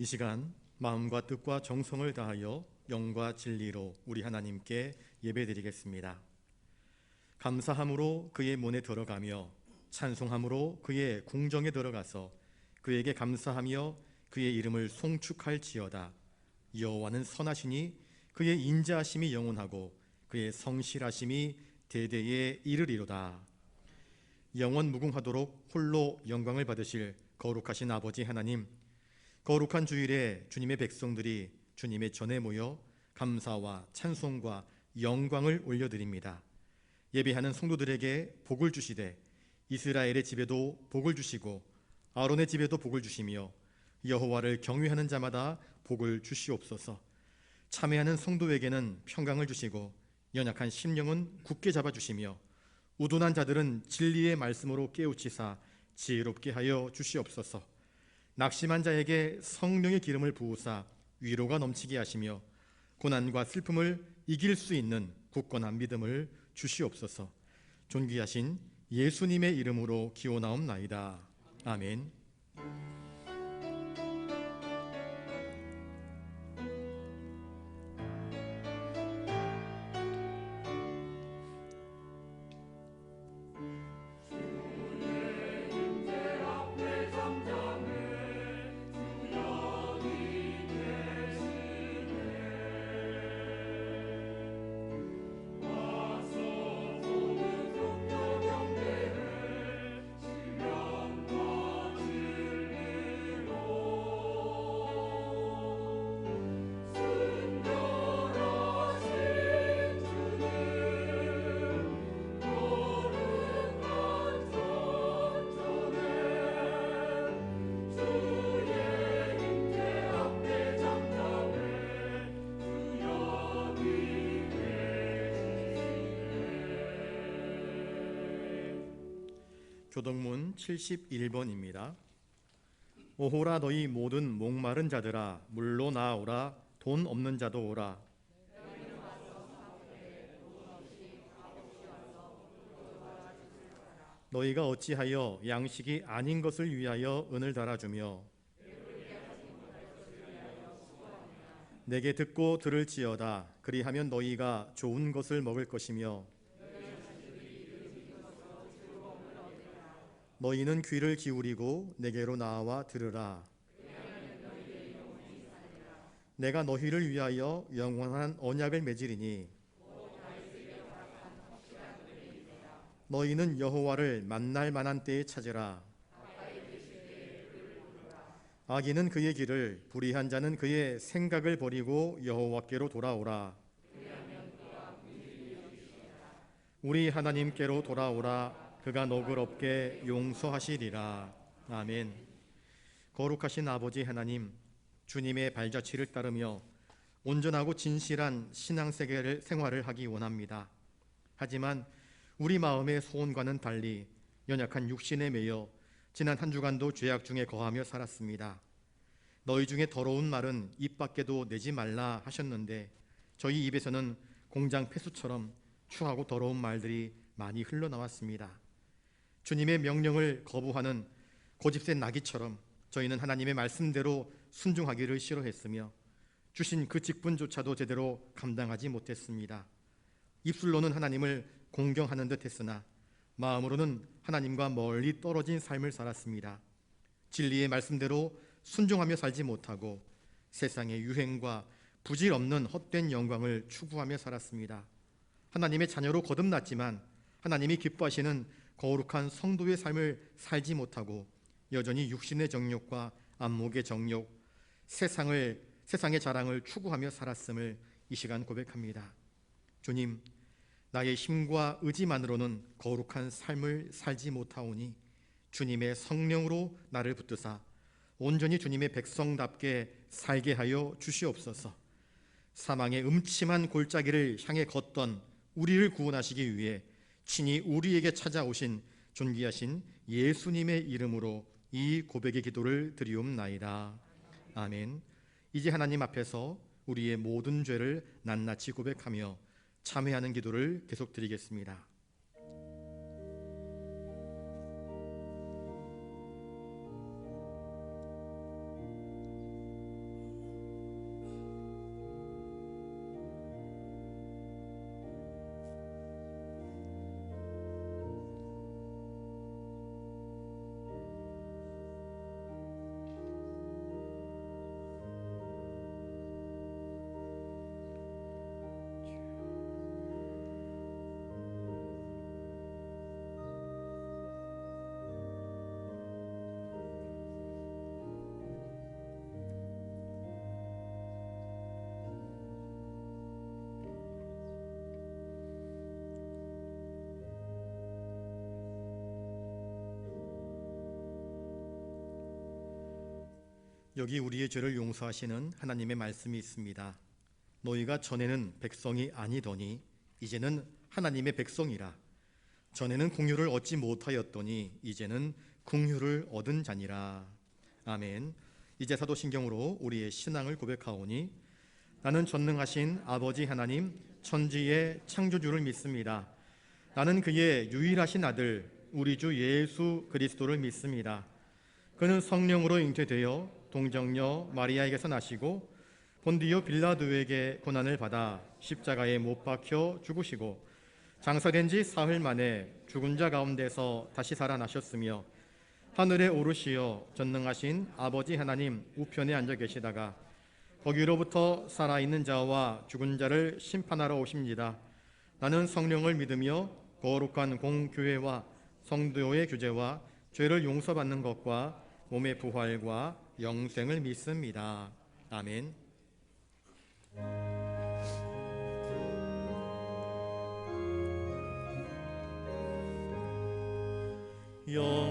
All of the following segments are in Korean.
이 시간 마음과 뜻과 정성을 다하여 영과 진리로 우리 하나님께 예배드리겠습니다. 감사함으로 그의 문에 들어가며 찬송함으로 그의 궁정에 들어가서 그에게 감사하며 그의 이름을 송축할지어다. 여호와는 선하시니 그의 인자하심이 영원하고 그의 성실하심이 대대에 이르리로다. 영원 무궁하도록 홀로 영광을 받으실 거룩하신 아버지 하나님, 거룩한 주일에 주님의 백성들이 주님의 전에 모여 감사와 찬송과 영광을 올려드립니다. 예배하는 성도들에게 복을 주시되 이스라엘의 집에도 복을 주시고 아론의 집에도 복을 주시며 여호와를 경외하는 자마다 복을 주시옵소서. 참회하는 성도에게는 평강을 주시고 연약한 심령은 굳게 잡아주시며 우둔한 자들은 진리의 말씀으로 깨우치사 지혜롭게 하여 주시옵소서. 낙심한 자에게 성령의 기름을 부으사 위로가 넘치게 하시며 고난과 슬픔을 이길 수 있는 굳건한 믿음을 주시옵소서. 존귀하신 예수님의 이름으로 기원하옵나이다. 아멘. 교동문 71번입니다. 오호라 너희 모든 목마른 자들아 물로 나오라. 돈 없는 자도 오라. 너희가 어찌하여 양식이 아닌 것을 위하여 은을 달아주며 내게 듣고 들을지어다. 그리하면 너희가 좋은 것을 먹을 것이며 너희는 귀를 기울이고 내게로 나와 들으라. 내가 너희를 위하여 영원한 언약을 맺으리니 너희는 여호와를 만날 만한 때에 찾으라. 악인은 그의 길을, 불의한 자는 그의 생각을 버리고 여호와께로 돌아오라. 우리 하나님께로 돌아오라. 그가 너그럽게 용서하시리라. 아멘. 거룩하신 아버지 하나님, 주님의 발자취를 따르며 온전하고 진실한 신앙생활을 하기 원합니다. 하지만 우리 마음의 소원과는 달리 연약한 육신에 매여 지난 한 주간도 죄악 중에 거하며 살았습니다. 너희 중에 더러운 말은 입 밖에도 내지 말라 하셨는데 저희 입에서는 공장 폐수처럼 추하고 더러운 말들이 많이 흘러나왔습니다. 주님의 명령을 거부하는 고집센 나귀처럼 저희는 하나님의 말씀대로 순종하기를 싫어했으며 주신 그 직분조차도 제대로 감당하지 못했습니다. 입술로는 하나님을 공경하는 듯 했으나 마음으로는 하나님과 멀리 떨어진 삶을 살았습니다. 진리의 말씀대로 순종하며 살지 못하고 세상의 유행과 부질없는 헛된 영광을 추구하며 살았습니다. 하나님의 자녀로 거듭났지만 하나님이 기뻐하시는 거룩한 성도의 삶을 살지 못하고 여전히 육신의 정욕과 안목의 정욕, 세상의 자랑을 추구하며 살았음을 이 시간 고백합니다. 주님, 나의 힘과 의지만으로는 거룩한 삶을 살지 못하오니 주님의 성령으로 나를 붙드사 온전히 주님의 백성답게 살게 하여 주시옵소서. 사망의 음침한 골짜기를 향해 걷던 우리를 구원하시기 위해 친히 우리에게 찾아오신 존귀하신 예수님의 이름으로 이 고백의 기도를 드리옵나이다. 아멘. 이제 하나님 앞에서 우리의 모든 죄를 낱낱이 고백하며 참회하는 기도를 계속 드리겠습니다. 여기 우리의 죄를 용서하시는 하나님의 말씀이 있습니다. 너희가 전에는 백성이 아니더니 이제는 하나님의 백성이라. 전에는 긍휼을 얻지 못하였더니 이제는 긍휼을 얻은 자니라. 아멘. 이제 사도신경으로 우리의 신앙을 고백하오니 나는 전능하신 아버지 하나님 천지의 창조주를 믿습니다. 나는 그의 유일하신 아들 우리 주 예수 그리스도를 믿습니다. 그는 성령으로 잉태되어 동정녀 마리아에게서 나시고 본디오 빌라도에게 고난을 받아 십자가에 못 박혀 죽으시고 장사된 지 사흘 만에 죽은 자 가운데서 다시 살아나셨으며 하늘에 오르시어 전능하신 아버지 하나님 우편에 앉아 계시다가 거기로부터 살아있는 자와 죽은 자를 심판하러 오십니다. 나는 성령을 믿으며 거룩한 공교회와 성도의 규제와 죄를 용서받는 것과 몸의 부활과 영생을 믿습니다. 아멘.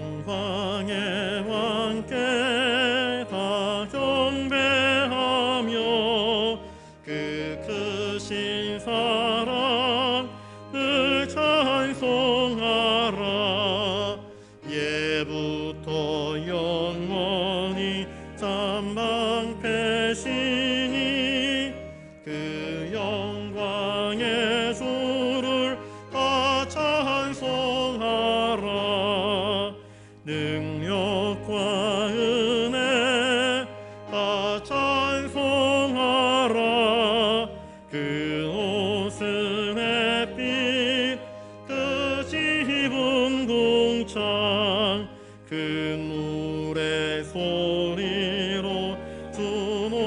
영광의 왕께 다 경배하며 그 크신 사랑 늘 찬송하라. 예부터 영원히 잠방패시니 그 영광의 주를 다 찬송하라. 능력과 은혜 다 찬송하라. 그 옷은 햇빛 그 집은 궁창 그 물의 소리로 주노하시고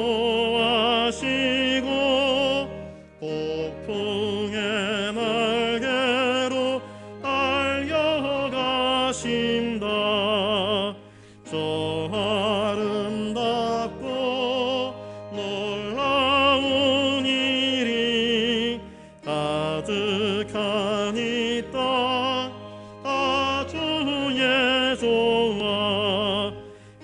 폭풍의 날개로 달려가신다. 저 아름답고 놀라운 일이 가득한 이 땅 다 주의 조와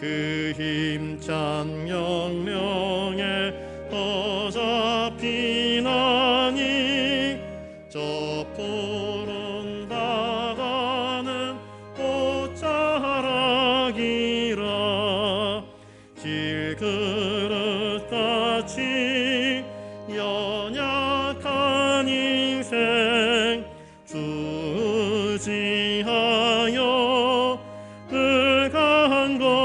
그 힘찬 명령에 더 잡히나니 저 푸른 바다는 옷자락이라. 질그릇같이 연약한 인생 주 의지하여 늘 강건하리.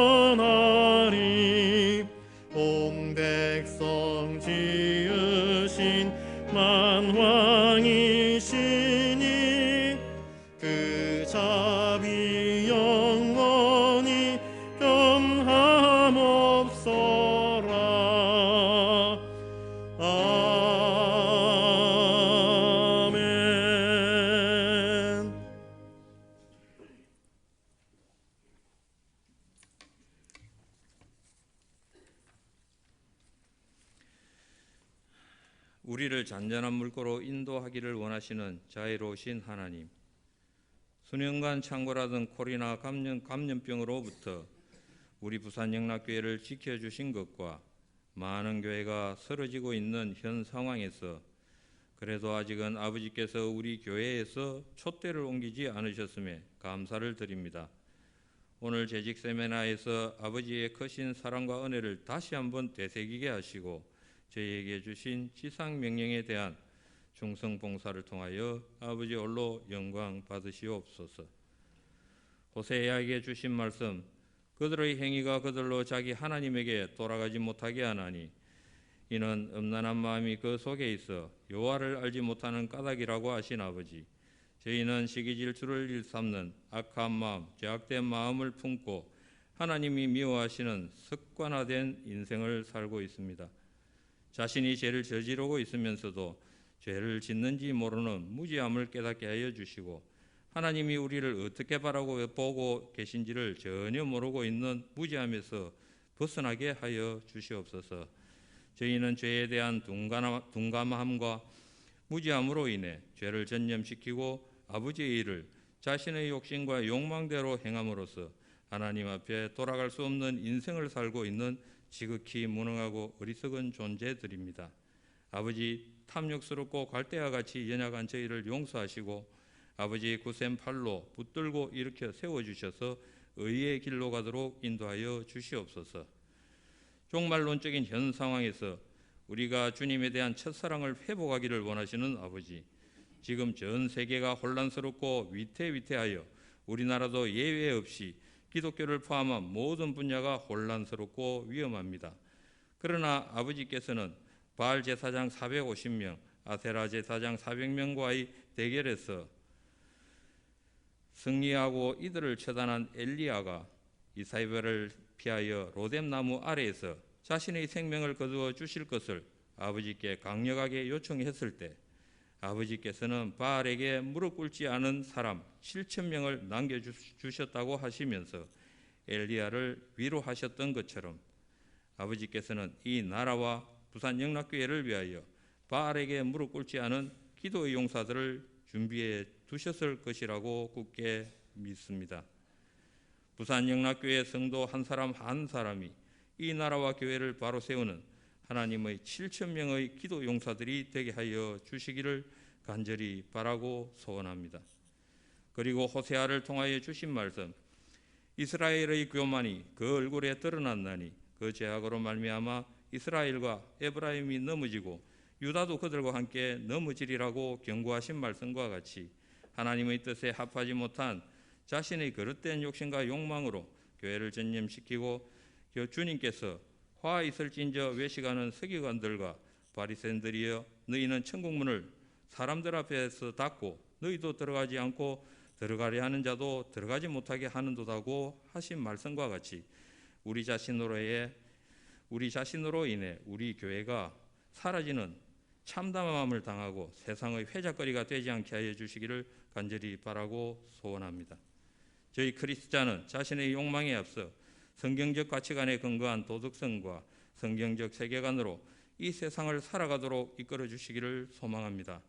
온 백성 지으신 만왕이시니 그 자비 영원히 변함없어라. 아멘. 우리를 잔잔한 물고로 인도하기를 원하시는 자애로우신 하나님, 수년간 창궐하던 코로나 감염병으로부터 우리 부산영락교회를 지켜주신 것과 많은 교회가 쓰러지고 있는 현 상황에서 그래도 아직은 아버지께서 우리 교회에서 촛대를 옮기지 않으셨음에 감사를 드립니다. 오늘 재직 세미나에서 아버지의 크신 사랑과 은혜를 다시 한번 되새기게 하시고 저희에게 주신 지상 명령에 대한 충성 봉사를 통하여 아버지 홀로 영광 받으시옵소서. 호세아에게 주신 말씀, 그들의 행위가 그들로 자기 하나님에게 돌아가지 못하게 하나니 이는 음란한 마음이 그 속에 있어 여호와를 알지 못하는 까닭이라고 하신 아버지, 저희는 시기 질투를 일삼는 악한 마음, 죄악된 마음을 품고 하나님이 미워하시는 습관화된 인생을 살고 있습니다. 자신이 죄를 저지르고 있으면서도 죄를 짓는지 모르는 무지함을 깨닫게 하여 주시고 하나님이 우리를 어떻게 바라고 보고 계신지를 전혀 모르고 있는 무지함에서 벗어나게 하여 주시옵소서. 저희는 죄에 대한 둔감함과 무지함으로 인해 죄를 전념시키고 아버지의 일을 자신의 욕심과 욕망대로 행함으로써 하나님 앞에 돌아갈 수 없는 인생을 살고 있는 지극히 무능하고 어리석은 존재들입니다. 아버지, 탐욕스럽고 갈대와 같이 연약한 저희를 용서하시고 아버지의 굳센 팔로 붙들고 일으켜 세워주셔서 의의 길로 가도록 인도하여 주시옵소서. 종말론적인 현 상황에서 우리가 주님에 대한 첫사랑을 회복하기를 원하시는 아버지, 지금 전 세계가 혼란스럽고 위태위태하여 우리나라도 예외 없이 기독교를 포함한 모든 분야가 혼란스럽고 위험합니다. 그러나 아버지께서는 바알 제사장 450명, 아세라 제사장 400명과의 대결에서 승리하고 이들을 처단한 엘리야가 이사벨을 피하여 로뎀나무 아래에서 자신의 생명을 거두어 주실 것을 아버지께 강력하게 요청했을 때 아버지께서는 바알에게 무릎 꿇지 않은 사람 7,000명을 남겨주셨다고 하시면서 엘리야를 위로하셨던 것처럼 아버지께서는 이 나라와 부산영락교회를 위하여 바알에게 무릎 꿇지 않은 기도의 용사들을 준비해 두셨을 것이라고 굳게 믿습니다. 부산영락교회 성도 한 사람 한 사람이 이 나라와 교회를 바로 세우는 하나님의 7,000명의 기도 용사들이 되게 하여 주시기를 간절히 바라고 소원합니다. 그리고 호세아를 통하여 주신 말씀, 이스라엘의 교만이 그 얼굴에 드러났나니 그 죄악으로 말미암아 이스라엘과 에브라임이 넘어지고 유다도 그들과 함께 넘어지리라고 경고하신 말씀과 같이 하나님의 뜻에 합하지 못한 자신의 거릇된 욕심과 욕망으로 교회를 전념시키고 주님께서 화 있을진저 외식하는 서기관들과 바리새인들이여 너희는 천국문을 사람들 앞에서 닫고 너희도 들어가지 않고 들어가려 하는 자도 들어가지 못하게 하는도다고 하신 말씀과 같이 우리 자신으로 인해 우리 교회가 사라지는 참담함을 당하고 세상의 회작거리가 되지 않게 하여 주시기를 간절히 바라고 소원합니다. 저희 크리스찬은 자신의 욕망에 앞서 성경적 가치관에 근거한 도덕성과 성경적 세계관으로 이 세상을 살아가도록 이끌어 주시기를 소망합니다.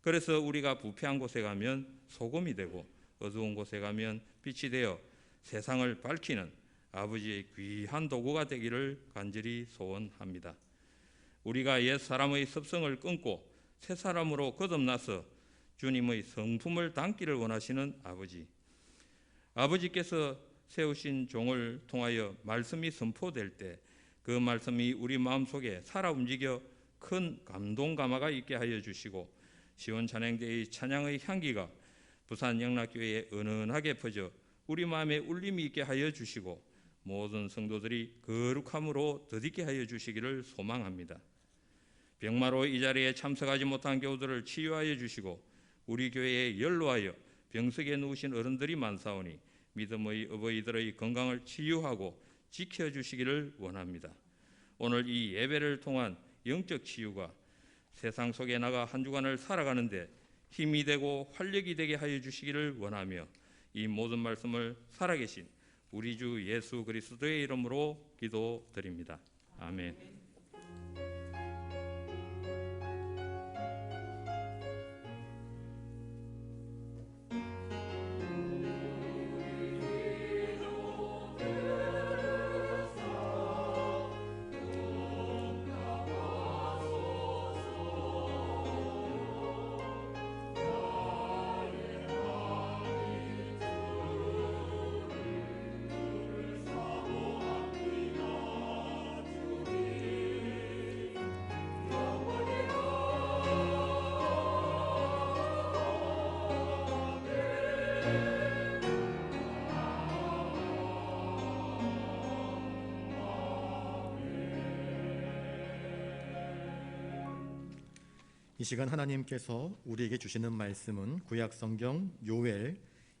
그래서 우리가 부패한 곳에 가면 소금이 되고 어두운 곳에 가면 빛이 되어 세상을 밝히는 아버지의 귀한 도구가 되기를 간절히 소원합니다. 우리가 옛 사람의 습성을 끊고 새 사람으로 거듭나서 주님의 성품을 담기를 원하시는 아버지, 아버지께서 세우신 종을 통하여 말씀이 선포될 때 그 말씀이 우리 마음속에 살아 움직여 큰 감동 감화가 있게 하여 주시고 시온 찬양대의 찬양의 향기가 부산 영락교회에 은은하게 퍼져 우리 마음에 울림이 있게 하여 주시고 모든 성도들이 거룩함으로 덧있게 하여 주시기를 소망합니다. 병마로 이 자리에 참석하지 못한 교우들을 치유하여 주시고 우리 교회에 연로하여 병석에 누우신 어른들이 많사오니 믿음의 어버이들의 건강을 치유하고 지켜주시기를 원합니다. 오늘 이 예배를 통한 영적 치유가 세상 속에 나가 한 주간을 살아가는데 힘이 되고 활력이 되게 하여 주시기를 원하며 이 모든 말씀을 살아계신 우리 주 예수 그리스도의 이름으로 기도드립니다. 아멘. 이 시간 하나님께서 우리에게 주시는 말씀은 구약성경 요엘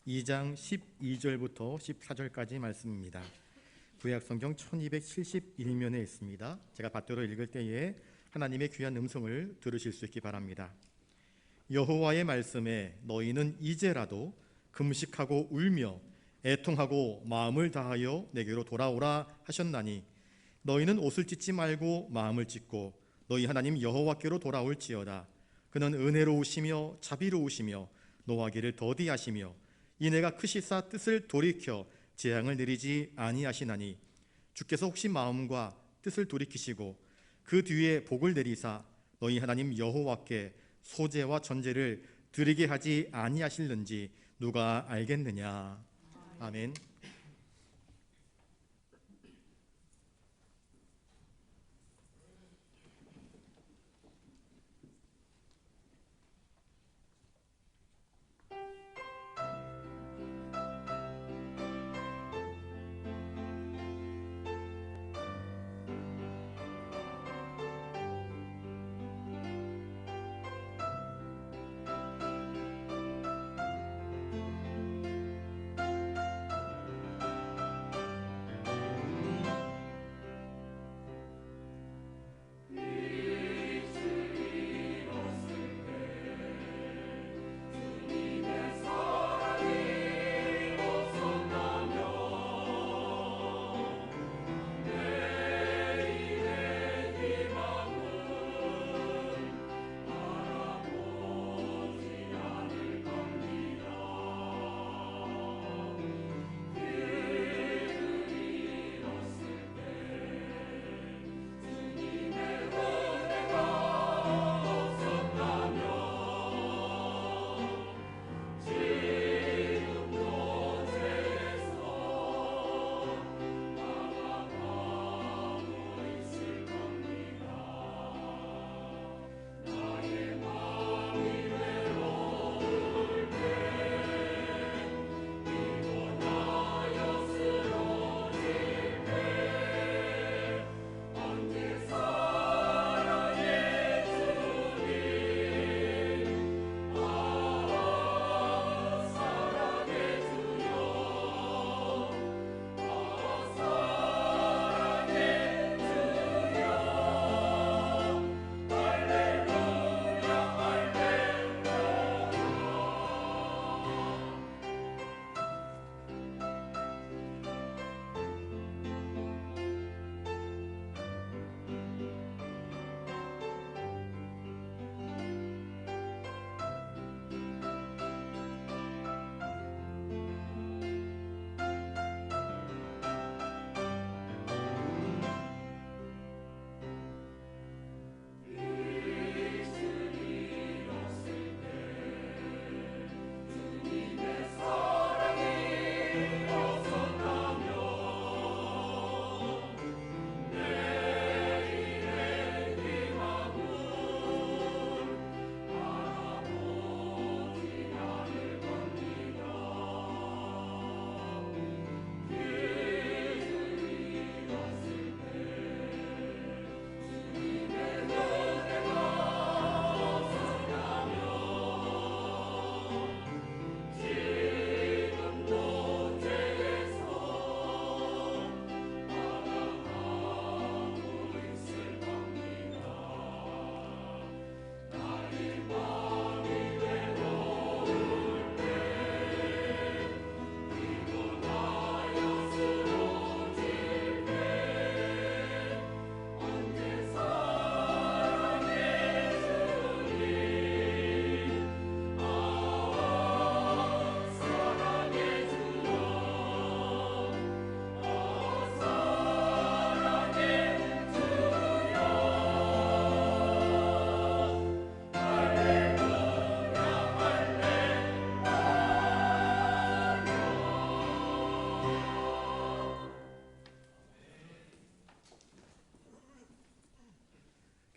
2장 12절부터 14절까지 말씀입니다. 구약성경 1271면에 있습니다. 제가 받들어 읽을 때에 하나님의 귀한 음성을 들으실 수 있기 바랍니다. 여호와의 말씀에 너희는 이제라도 금식하고 울며 애통하고 마음을 다하여 내게로 돌아오라 하셨나니 너희는 옷을 찢지 말고 마음을 찢고 너희 하나님 여호와께로 돌아올지어다. 그는 은혜로우시며 자비로우시며 노하기를 더디하시며 이내가 크시사 뜻을 돌이켜 재앙을 내리지 아니하시나니 주께서 혹시 마음과 뜻을 돌이키시고 그 뒤에 복을 내리사 너희 하나님 여호와께 소제와 전제를 드리게 하지 아니하실는지 누가 알겠느냐. 아멘.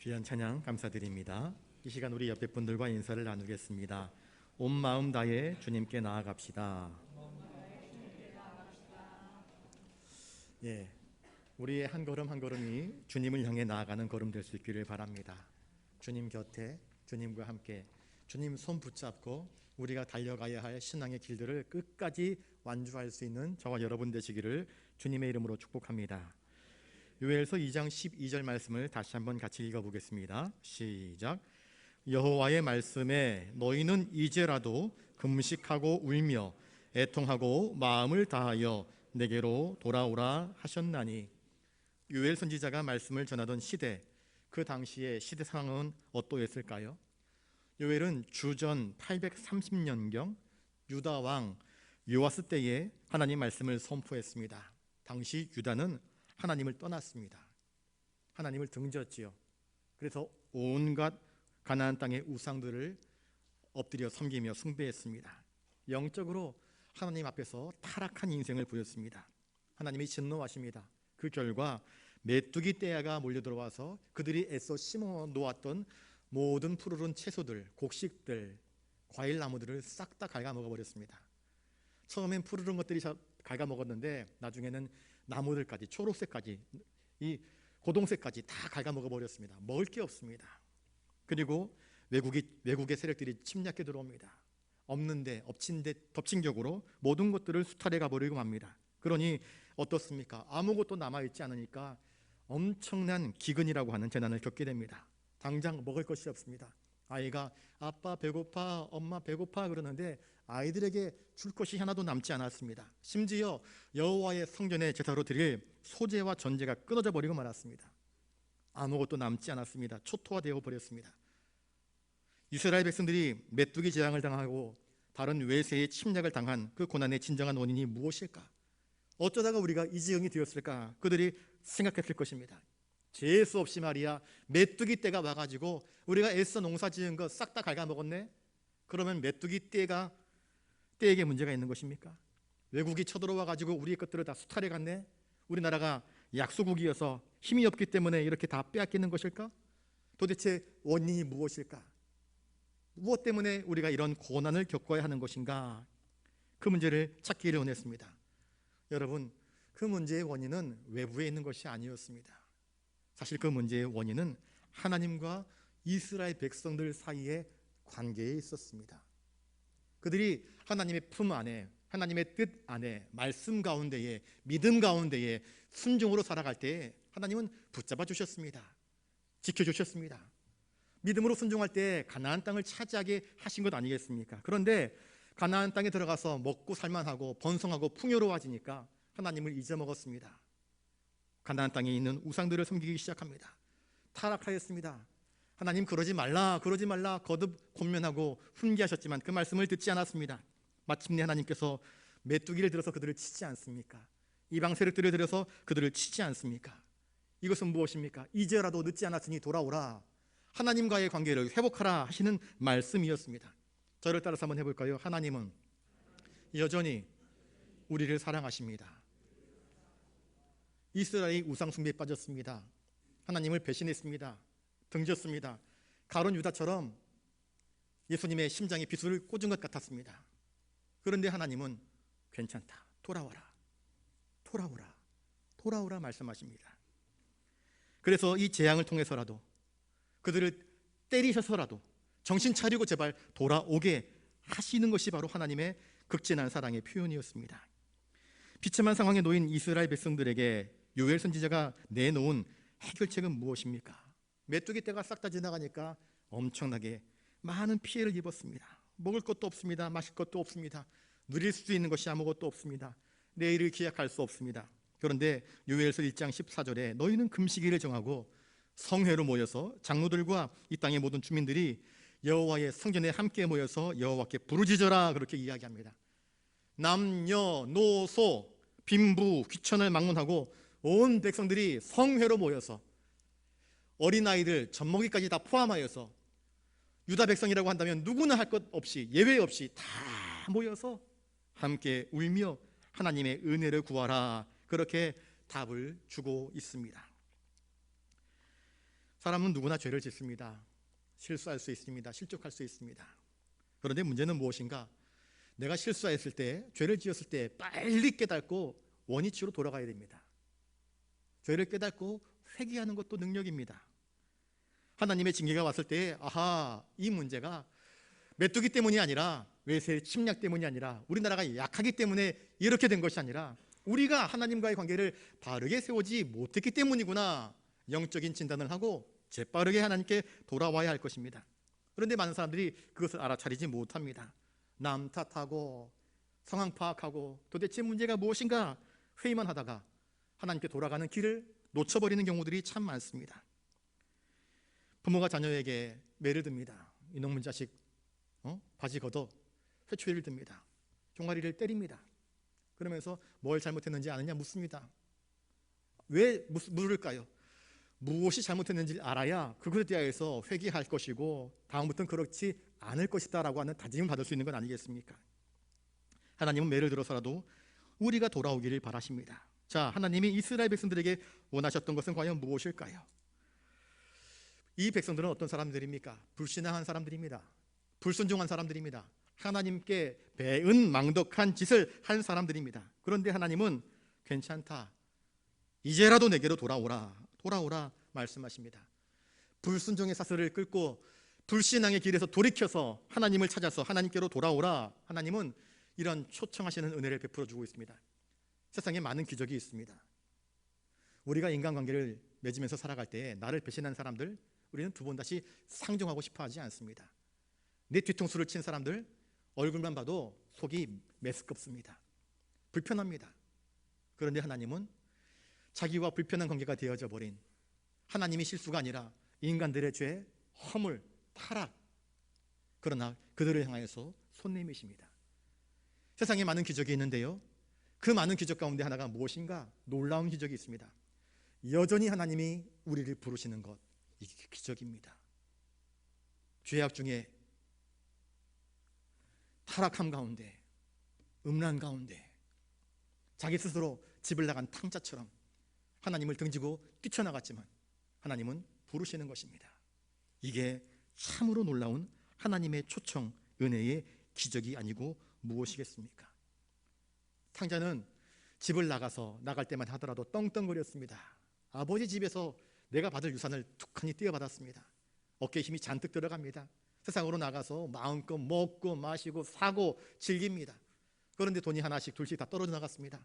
귀한 찬양 감사드립니다. 이 시간 우리 옆에 분들과 인사를 나누겠습니다. 온 마음 다해 주님께 나아갑시다. 예, 우리의 한 걸음 한 걸음이 주님을 향해 나아가는 걸음 될 수 있기를 바랍니다. 주님 곁에 주님과 함께 주님 손 붙잡고 우리가 달려가야 할 신앙의 길들을 끝까지 완주할 수 있는 저와 여러분 되시기를 주님의 이름으로 축복합니다. 요엘서 2장 12절 말씀을 다시 한번 같이 읽어보겠습니다. 시작. 여호와의 말씀에 너희는 이제라도 금식하고 울며 애통하고 마음을 다하여 내게로 돌아오라 하셨나니. 요엘 선지자가 말씀을 전하던 시대, 그 당시의 시대 상황은 어떠했을까요? 요엘은 주전 830년경 유다 왕 요아스 때에 하나님 말씀을 선포했습니다. 당시 유다는 하나님을 떠났습니다. 하나님을 등졌지요. 그래서 온갖 가나안 땅의 우상들을 엎드려 섬기며 숭배했습니다. 영적으로 하나님 앞에서 타락한 인생을 보였습니다. 하나님이 진노하십니다. 그 결과 메뚜기 떼야가 몰려들어와서 그들이 애써 심어 놓았던 모든 푸르른 채소들, 곡식들, 과일나무들을 싹 다 갉아먹어 버렸습니다. 처음엔 푸르른 것들이 갉아먹었는데 나중에는 나무들까지, 초록색까지, 이 고동색까지 다 갉아먹어 버렸습니다. 먹을 게 없습니다. 그리고 외국의 세력들이 침략해 들어옵니다. 없는데 덮친 격으로 모든 것들을 수탈해 가버리고 맙니다. 그러니 어떻습니까? 아무것도 남아있지 않으니까 엄청난 기근이라고 하는 재난을 겪게 됩니다. 당장 먹을 것이 없습니다. 아이가 아빠 배고파, 엄마 배고파 그러는데 아이들에게 줄 것이 하나도 남지 않았습니다. 심지어 여호와의 성전에 제사로 드릴 소제와 전제가 끊어져 버리고 말았습니다. 아무것도 남지 않았습니다. 초토화되어 버렸습니다. 이스라엘 백성들이 메뚜기 재앙을 당하고 다른 외세의 침략을 당한 그 고난의 진정한 원인이 무엇일까? 어쩌다가 우리가 이 지경이 되었을까? 그들이 생각했을 것입니다. 재수 없이 말이야, 메뚜기 떼가 와가지고 우리가 애써 농사 지은 거 싹 다 갉아먹었네? 그러면 메뚜기 떼에게 문제가 있는 것입니까? 외국이 쳐들어와가지고 우리의 것들을 다 수탈해 갔네? 우리나라가 약소국이어서 힘이 없기 때문에 이렇게 다 빼앗기는 것일까? 도대체 원인이 무엇일까? 무엇 때문에 우리가 이런 고난을 겪어야 하는 것인가? 그 문제를 찾기를 원했습니다. 여러분, 그 문제의 원인은 외부에 있는 것이 아니었습니다. 사실 그 문제의 원인은 하나님과 이스라엘 백성들 사이의 관계에 있었습니다. 그들이 하나님의 품 안에, 하나님의 뜻 안에, 말씀 가운데에, 믿음 가운데에 순종으로 살아갈 때 하나님은 붙잡아 주셨습니다. 지켜주셨습니다. 믿음으로 순종할 때 가나안 땅을 차지하게 하신 것 아니겠습니까? 그런데 가나안 땅에 들어가서 먹고 살만하고 번성하고 풍요로워지니까 하나님을 잊어먹었습니다. 가나안 땅에 있는 우상들을 섬기기 시작합니다. 타락하였습니다. 하나님 그러지 말라 거듭 권면하고 훈계하셨지만 그 말씀을 듣지 않았습니다. 마침내 하나님께서 메뚜기를 들어서 그들을 치지 않습니까? 이방 세력들을 들여서 그들을 치지 않습니까? 이것은 무엇입니까? 이제라도 늦지 않았으니 돌아오라, 하나님과의 관계를 회복하라 하시는 말씀이었습니다. 저를 따라서 한번 해볼까요? 하나님은 여전히 우리를 사랑하십니다. 이스라엘이 우상 숭배에 빠졌습니다. 하나님을 배신했습니다. 등졌습니다. 가룟 유다처럼 예수님의 심장에 비수를 꽂은 것 같았습니다. 그런데 하나님은 괜찮다, 돌아오라 말씀하십니다. 그래서 이 재앙을 통해서라도 그들을 때리셔서라도 정신 차리고 제발 돌아오게 하시는 것이 바로 하나님의 극진한 사랑의 표현이었습니다. 비참한 상황에 놓인 이스라엘 백성들에게 요엘 선지자가 내놓은 해결책은 무엇입니까? 메뚜기 떼가 싹 다 지나가니까 엄청나게 많은 피해를 입었습니다. 먹을 것도 없습니다. 마실 것도 없습니다. 누릴 수 있는 것이 아무것도 없습니다. 내일을 기약할 수 없습니다. 그런데 요엘서 1장 14절에 너희는 금식일을 정하고 성회로 모여서 장로들과 이 땅의 모든 주민들이 여호와의 성전에 함께 모여서 여호와께 부르짖어라, 그렇게 이야기합니다. 남녀노소 빈부 귀천을 막론하고 온 백성들이 성회로 모여서 어린아이들 젖먹이까지 다 포함하여서 유다 백성이라고 한다면 누구나 할 것 없이 예외 없이 다 모여서 함께 울며 하나님의 은혜를 구하라, 그렇게 답을 주고 있습니다. 사람은 누구나 죄를 짓습니다. 실수할 수 있습니다. 실족할 수 있습니다. 그런데 문제는 무엇인가? 내가 실수했을 때, 죄를 지었을 때 빨리 깨닫고 원위치로 돌아가야 됩니다. 죄를 깨닫고 회개하는 것도 능력입니다. 하나님의 징계가 왔을 때 아하, 이 문제가 메뚜기 때문이 아니라 외세의 침략 때문이 아니라 우리나라가 약하기 때문에 이렇게 된 것이 아니라 우리가 하나님과의 관계를 바르게 세우지 못했기 때문이구나, 영적인 진단을 하고 재빠르게 하나님께 돌아와야 할 것입니다. 그런데 많은 사람들이 그것을 알아차리지 못합니다. 남 탓하고 상황 파악하고 도대체 문제가 무엇인가 회의만 하다가 하나님께 돌아가는 길을 놓쳐버리는 경우들이 참 많습니다. 부모가 자녀에게 매를 듭니다. 이놈의 자식 바지 걷어 회초리를 듭니다. 종아리를 때립니다. 그러면서 뭘 잘못했는지 아느냐 묻습니다. 왜 물을까요? 무엇이 잘못했는지 알아야 그것에 대해서 회개할 것이고 다음부터는 그렇지 않을 것이다 라고 하는 다짐을 받을 수 있는 건 아니겠습니까? 하나님은 예를 들어서라도 우리가 돌아오기를 바라십니다. 자, 하나님이 이스라엘 백성들에게 원하셨던 것은 과연 무엇일까요? 이 백성들은 어떤 사람들입니까? 불신앙한 사람들입니다. 불순종한 사람들입니다. 하나님께 배은망덕한 짓을 한 사람들입니다. 그런데 하나님은 괜찮다, 이제라도 내게로 돌아오라 말씀하십니다. 불순종의 사슬을 끊고 불신앙의 길에서 돌이켜서 하나님을 찾아서 하나님께로 돌아오라. 하나님은 이런 초청하시는 은혜를 베풀어 주고 있습니다. 세상에 많은 기적이 있습니다. 우리가 인간관계를 맺으면서 살아갈 때 나를 배신한 사람들, 우리는 두 번 다시 상종하고 싶어 하지 않습니다. 내 뒤통수를 친 사람들 얼굴만 봐도 속이 메스껍습니다. 불편합니다. 그런데 하나님은 자기와 불편한 관계가 되어져 버린, 하나님이 실수가 아니라 인간들의 죄, 허물, 타락, 그러나 그들을 향하여서 손 내미십니다. 세상에 많은 기적이 있는데요, 그 많은 기적 가운데 하나가 무엇인가? 놀라운 기적이 있습니다. 여전히 하나님이 우리를 부르시는 것, 이게 기적입니다. 죄악 중에, 타락함 가운데, 음란 가운데 자기 스스로 집을 나간 탕자처럼 하나님을 등지고 뛰쳐나갔지만 하나님은 부르시는 것입니다. 이게 참으로 놀라운 하나님의 초청, 은혜의 기적이 아니고 무엇이겠습니까? 탕자는 집을 나갈 때만 하더라도 떵떵거렸습니다. 아버지 집에서 내가 받을 유산을 툭하니 떼어받았습니다. 어깨에 힘이 잔뜩 들어갑니다. 세상으로 나가서 마음껏 먹고 마시고 사고 즐깁니다. 그런데 돈이 하나씩 둘씩 다 떨어져 나갔습니다.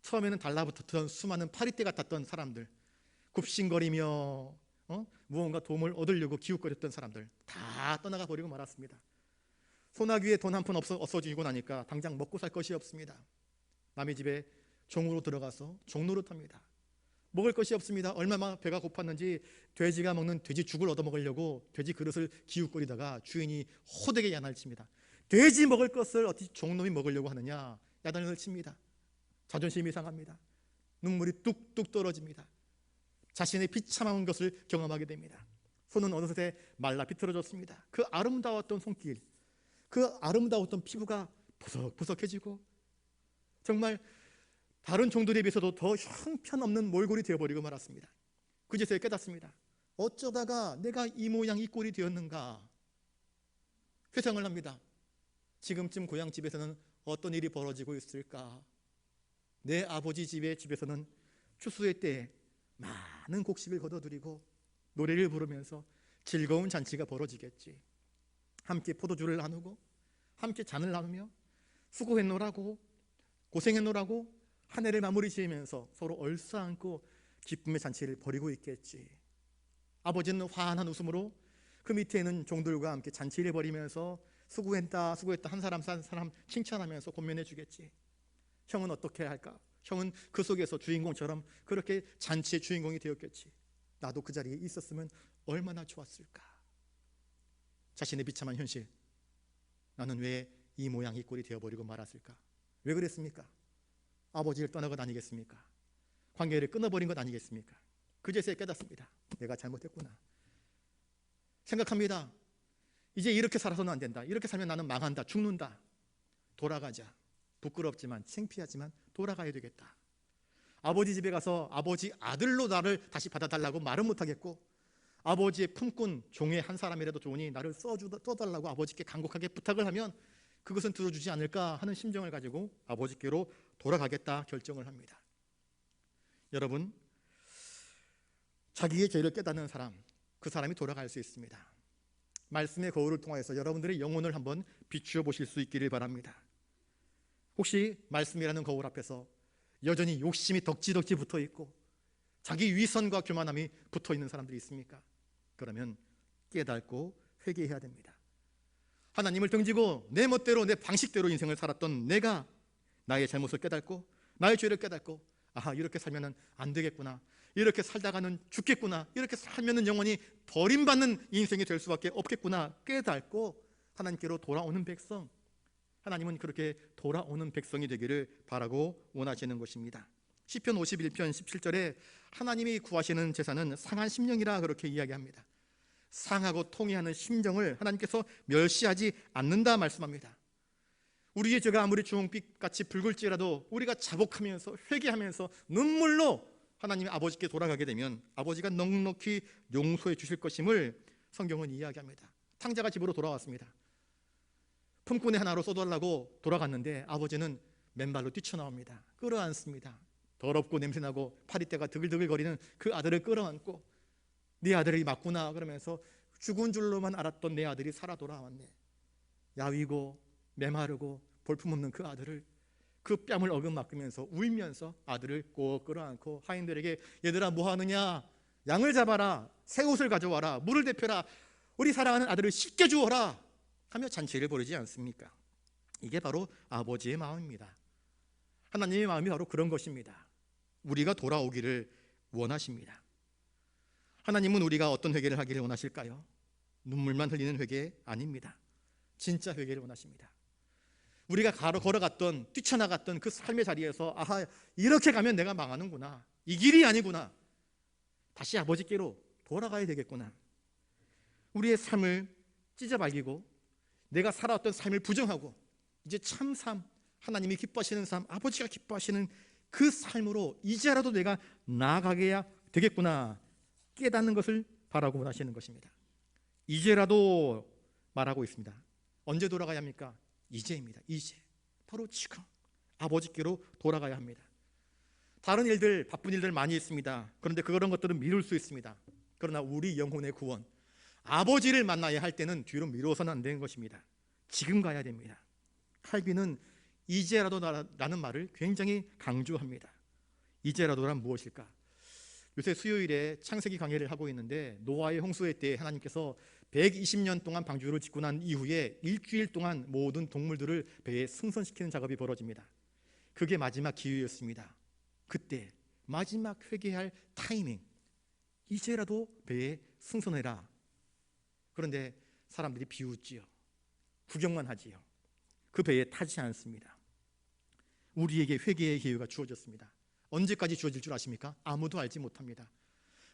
처음에는 달라붙었던 수많은 파리떼 같았던 사람들, 굽신거리며 무언가 도움을 얻으려고 기웃거렸던 사람들 다 떠나가 버리고 말았습니다. 소나귀에 돈 한 푼 없어지고 나니까 당장 먹고 살 것이 없습니다. 남의 집에 종으로 들어가서 종노릇합니다. 먹을 것이 없습니다. 얼마나 배가 고팠는지 돼지가 먹는 돼지죽을 얻어먹으려고 돼지 그릇을 기웃거리다가 주인이 호되게 야단을 칩니다. 돼지 먹을 것을 어떻게 종놈이 먹으려고 하느냐, 야단을 칩니다. 자존심이 상합니다. 눈물이 뚝뚝 떨어집니다. 자신의 비참한 것을 경험하게 됩니다. 손은 어느새 말라 비틀어졌습니다. 그 아름다웠던 손길, 그 아름다웠던 피부가 보석보석해지고 정말 다른 종들에 비해서도 더 형편없는 몰골이 되어버리고 말았습니다. 그제서야 깨닫습니다. 어쩌다가 내가 이 모양 이 꼴이 되었는가. 회상을 합니다. 지금쯤 고향 집에서는 어떤 일이 벌어지고 있을까. 내 아버지 집에서는 추수의 때에 많은 곡식을 거둬들이고 노래를 부르면서 즐거운 잔치가 벌어지겠지. 함께 포도주를 나누고 함께 잔을 나누며 수고했노라고 고생했노라고 한 해를 마무리 지으면서 서로 얼싸안고 기쁨의 잔치를 벌이고 있겠지. 아버지는 환한 웃음으로 그 밑에 있는 종들과 함께 잔치를 벌이면서 수고했다 한 사람 칭찬하면서 권면해 주겠지. 형은 어떻게 할까? 형은 그 속에서 주인공처럼 그렇게 잔치의 주인공이 되었겠지. 나도 그 자리에 있었으면 얼마나 좋았을까. 자신의 비참한 현실, 나는 왜 이 모양 이 꼴이 되어버리고 말았을까? 왜 그랬습니까? 아버지를 떠난 것 아니겠습니까? 관계를 끊어버린 것 아니겠습니까? 그제서야 깨닫습니다. 내가 잘못했구나. 생각합니다. 이제 이렇게 살아서는 안 된다. 이렇게 살면 나는 망한다, 죽는다. 돌아가자. 부끄럽지만 창피하지만 돌아가야 되겠다. 아버지 집에 가서 아버지 아들로 나를 다시 받아달라고 말은 못하겠고, 아버지의 품꾼 종의 한 사람이라도 좋으니 나를 써달라고 아버지께 간곡하게 부탁을 하면 그것은 들어주지 않을까 하는 심정을 가지고 아버지께로 돌아가겠다 결정을 합니다. 여러분, 자기의 죄를 깨닫는 사람, 그 사람이 돌아갈 수 있습니다. 말씀의 거울을 통해서 여러분들의 영혼을 한번 비추어 보실 수 있기를 바랍니다. 혹시 말씀이라는 거울 앞에서 여전히 욕심이 덕지덕지 붙어 있고 자기 위선과 교만함이 붙어 있는 사람들이 있습니까? 그러면 깨닫고 회개해야 됩니다. 하나님을 등지고 내 멋대로 내 방식대로 인생을 살았던 내가 나의 잘못을 깨닫고 나의 죄를 깨닫고, 아하, 이렇게 살면 안 되겠구나, 이렇게 살다가는 죽겠구나, 이렇게 살면 영원히 버림받는 인생이 될 수밖에 없겠구나 깨닫고 하나님께로 돌아오는 백성, 하나님은 그렇게 돌아오는 백성이 되기를 바라고 원하시는 것입니다. 시편 51편 17절에 하나님이 구하시는 제사는 상한 심령이라 그렇게 이야기합니다. 상하고 통해하는 심정을 하나님께서 멸시하지 않는다 말씀합니다. 우리의 죄가 아무리 주홍빛같이 붉을지라도 우리가 자복하면서 회개하면서 눈물로 하나님 아버지께 돌아가게 되면 아버지가 넉넉히 용서해 주실 것임을 성경은 이야기합니다. 탕자가 집으로 돌아왔습니다. 품꾼의 하나로 쏘달라고 돌아갔는데 아버지는 맨발로 뛰쳐나옵니다. 끌어안습니다. 더럽고 냄새나고 파리떼가 드글드글거리는 그 아들을 끌어안고 네 아들이 맞구나 그러면서 죽은 줄로만 알았던 내 아들이 살아 돌아왔네. 야위고 메마르고 볼품없는 그 아들을 그 뺨을 어금맞으면서 울면서 아들을 꼭 끌어안고 하인들에게 얘들아 뭐하느냐, 양을 잡아라, 새 옷을 가져와라, 물을 데펴라, 우리 사랑하는 아들을 씻겨주어라 하며 잔치를 벌이지 않습니까? 이게 바로 아버지의 마음입니다. 하나님의 마음이 바로 그런 것입니다. 우리가 돌아오기를 원하십니다. 하나님은 우리가 어떤 회개를 하기를 원하실까요? 눈물만 흘리는 회개 아닙니다. 진짜 회개를 원하십니다. 우리가 걸어갔던 뛰쳐나갔던 그 삶의 자리에서 아하, 이렇게 가면 내가 망하는구나, 이 길이 아니구나, 다시 아버지께로 돌아가야 되겠구나, 우리의 삶을 찢어발기고 내가 살아왔던 삶을 부정하고 이제 참 삶, 하나님이 기뻐하시는 삶, 아버지가 기뻐하시는 그 삶으로 이제라도 내가 나아가야 되겠구나 깨닫는 것을 바라고 원하시는 것입니다. 이제라도 말하고 있습니다. 언제 돌아가야 합니까? 이제입니다. 이제, 바로 지금 아버지께로 돌아가야 합니다. 다른 일들, 바쁜 일들 많이 있습니다. 그런데 그런 것들은 미룰 수 있습니다. 그러나 우리 영혼의 구원, 아버지를 만나야 할 때는 뒤로 미뤄서는 안 되는 것입니다. 지금 가야 됩니다. 칼빈은 이제라도라는 말을 굉장히 강조합니다. 이제라도란 무엇일까? 요새 수요일에 창세기 강해를 하고 있는데 노아의 홍수의 때 하나님께서 120년 동안 방주를 짓고 난 이후에 일주일 동안 모든 동물들을 배에 승선시키는 작업이 벌어집니다. 그게 마지막 기회였습니다. 그때 마지막 회개할 타이밍, 이제라도 배에 승선해라. 그런데 사람들이 비웃지요. 구경만 하지요. 그 배에 타지 않습니다. 우리에게 회개의 기회가 주어졌습니다. 언제까지 주어질 줄 아십니까? 아무도 알지 못합니다.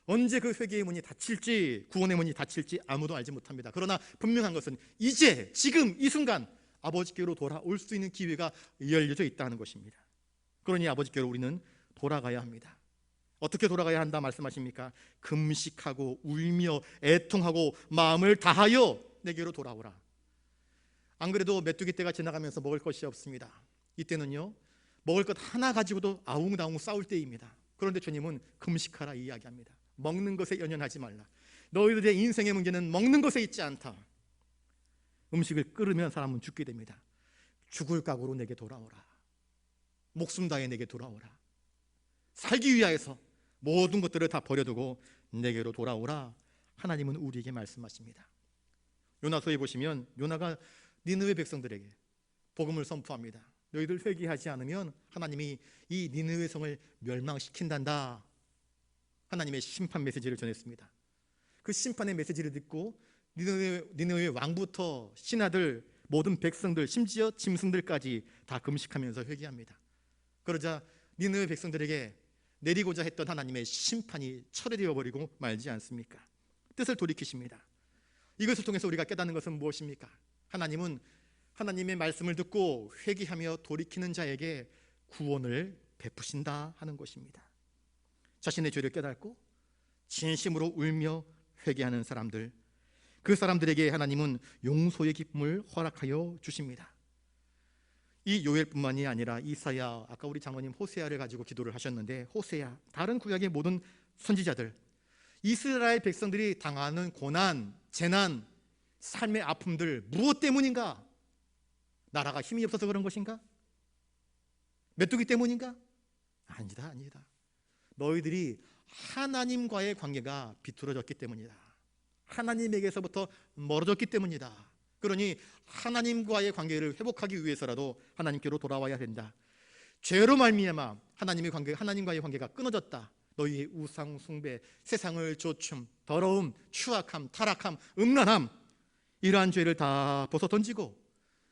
언제 그 회개의 문이 닫힐지, 구원의 문이 닫힐지 아무도 알지 못합니다. 그러나 분명한 것은 이제, 지금, 이 순간 아버지께로 돌아올 수 있는 기회가 열려져 있다는 것입니다. 그러니 아버지께로 우리는 돌아가야 합니다. 어떻게 돌아가야 한다 말씀하십니까? 금식하고 울며 애통하고 마음을 다하여 내게로 돌아오라. 안 그래도 메뚜기 때가 지나가면서 먹을 것이 없습니다. 이때는요, 먹을 것 하나 가지고도 아웅다웅 싸울 때입니다. 그런데 주님은 금식하라 이야기합니다. 먹는 것에 연연하지 말라. 너희들의 인생의 문제는 먹는 것에 있지 않다. 음식을 끊으면 사람은 죽게 됩니다. 죽을 각오로 내게 돌아오라. 목숨 다해 내게 돌아오라. 살기 위하여서 모든 것들을 다 버려두고 내게로 돌아오라. 하나님은 우리에게 말씀하십니다. 요나서에 보시면 요나가 니느웨 백성들에게 복음을 선포합니다. 너희들 회개하지 않으면 하나님이 이 니느웨 성을 멸망시킨단다. 하나님의 심판 메시지를 전했습니다. 그 심판의 메시지를 듣고 니느웨 왕부터 신하들, 모든 백성들, 심지어 짐승들까지 다 금식하면서 회개합니다. 그러자 니느웨 백성들에게 내리고자 했던 하나님의 심판이 철회되어 버리고 말지 않습니까? 뜻을 돌이키십니다. 이것을 통해서 우리가 깨닫는 것은 무엇입니까? 하나님은 하나님의 말씀을 듣고 회개하며 돌이키는 자에게 구원을 베푸신다 하는 것입니다. 자신의 죄를 깨닫고 진심으로 울며 회개하는 사람들, 그 사람들에게 하나님은 용서의 기쁨을 허락하여 주십니다. 이 요엘뿐만이 아니라 이사야, 아까 우리 장로님 호세아를 가지고 기도를 하셨는데, 호세아, 다른 구약의 모든 선지자들, 이스라엘 백성들이 당하는 고난, 재난, 삶의 아픔들 무엇 때문인가? 나라가 힘이 없어서 그런 것인가? 메뚜기 때문인가? 아니다, 아니다. 너희들이 하나님과의 관계가 비뚤어졌기 때문이다. 하나님에게서부터 멀어졌기 때문이다. 그러니 하나님과의 관계를 회복하기 위해서라도 하나님께로 돌아와야 된다. 죄로 말미암아 하나님과의 관계가 끊어졌다. 너희의 우상 숭배, 세상을 조춤, 더러움, 추악함, 타락함, 음란함, 이러한 죄를 다 벗어 던지고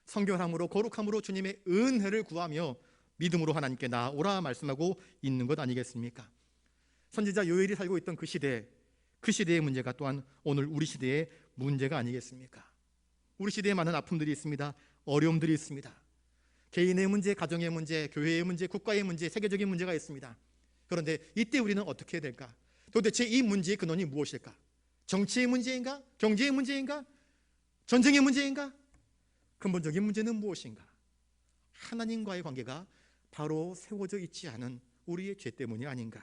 성결함으로 거룩함으로 주님의 은혜를 구하며 믿음으로 하나님께 나아오라 말씀하고 있는 것 아니겠습니까? 선지자 요엘이 살고 있던 그 시대의 문제가 또한 오늘 우리 시대의 문제가 아니겠습니까? 우리 시대에 많은 아픔들이 있습니다. 어려움들이 있습니다. 개인의 문제, 가정의 문제, 교회의 문제, 국가의 문제, 세계적인 문제가 있습니다. 그런데 이때 우리는 어떻게 해야 될까? 도대체 이 문제의 근원이 무엇일까? 정치의 문제인가? 경제의 문제인가? 전쟁의 문제인가? 근본적인 문제는 무엇인가? 하나님과의 관계가 바로 세워져 있지 않은 우리의 죄 때문이 아닌가?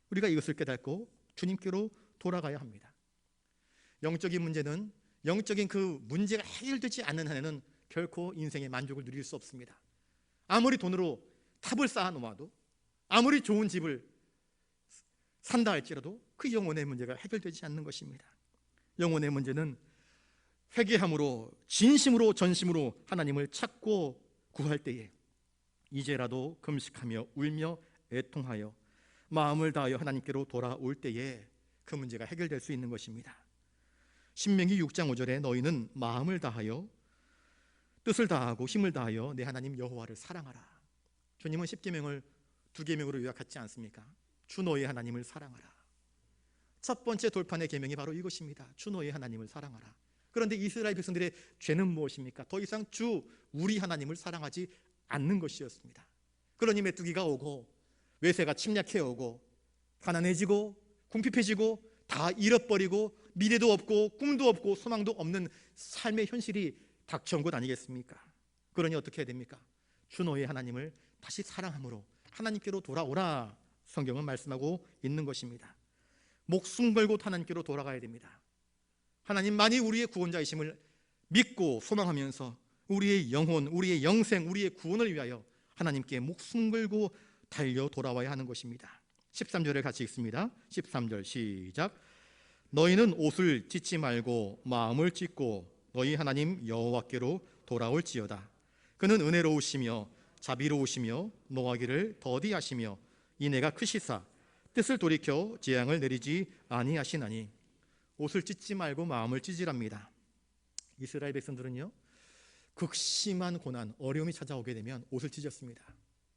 우리가 이것을 깨닫고 주님께로 돌아가야 합니다. 영적인 문제는, 영적인 그 문제가 해결되지 않는 한에는 결코 인생의 만족을 누릴 수 없습니다. 아무리 돈으로 탑을 쌓아 놓아도, 아무리 좋은 집을 산다 할지라도 그 영혼의 문제가 해결되지 않는 것입니다. 영혼의 문제는 회개함으로, 진심으로, 전심으로 하나님을 찾고 구할 때에 이제라도 금식하며 울며 애통하여 마음을 다하여 하나님께로 돌아올 때에 그 문제가 해결될 수 있는 것입니다. 신명기 6장 5절에 너희는 마음을 다하여 뜻을 다하고 힘을 다하여 내 하나님 여호와를 사랑하라. 주님은 10계명을 2계명으로 요약하지 않습니까? 주 너의 하나님을 사랑하라. 첫 번째 돌판의 계명이 바로 이것입니다. 주 너의 하나님을 사랑하라. 그런데 이스라엘 백성들의 죄는 무엇입니까? 더 이상 주 우리 하나님을 사랑하지 않는 것이었습니다. 그러니 메뚜기가 오고 외세가 침략해 오고 가난해지고 궁핍해지고 다 잃어버리고 미래도 없고 꿈도 없고 소망도 없는 삶의 현실이 닥쳐온 것 아니겠습니까? 그러니 어떻게 해야 됩니까? 주 너의 하나님을 다시 사랑함으로 하나님께로 돌아오라 성경은 말씀하고 있는 것입니다. 목숨 걸고 하나님께로 돌아가야 됩니다. 하나님만이 우리의 구원자이심을 믿고 소망하면서 우리의 영혼, 우리의 영생, 우리의 구원을 위하여 하나님께 목숨 걸고 달려 돌아와야 하는 것입니다. 13절을 같이 읽습니다. 13절 시작. 너희는 옷을 찢지 말고 마음을 찢고 너희 하나님 여호와께로 돌아올지어다. 그는 은혜로우시며 자비로우시며 노하기를 더디하시며 이내가 크시사 뜻을 돌이켜 재앙을 내리지 아니하시나니. 옷을 찢지 말고 마음을 찢으랍니다. 이스라엘 백성들은요, 극심한 고난, 어려움이 찾아오게 되면 옷을 찢었습니다.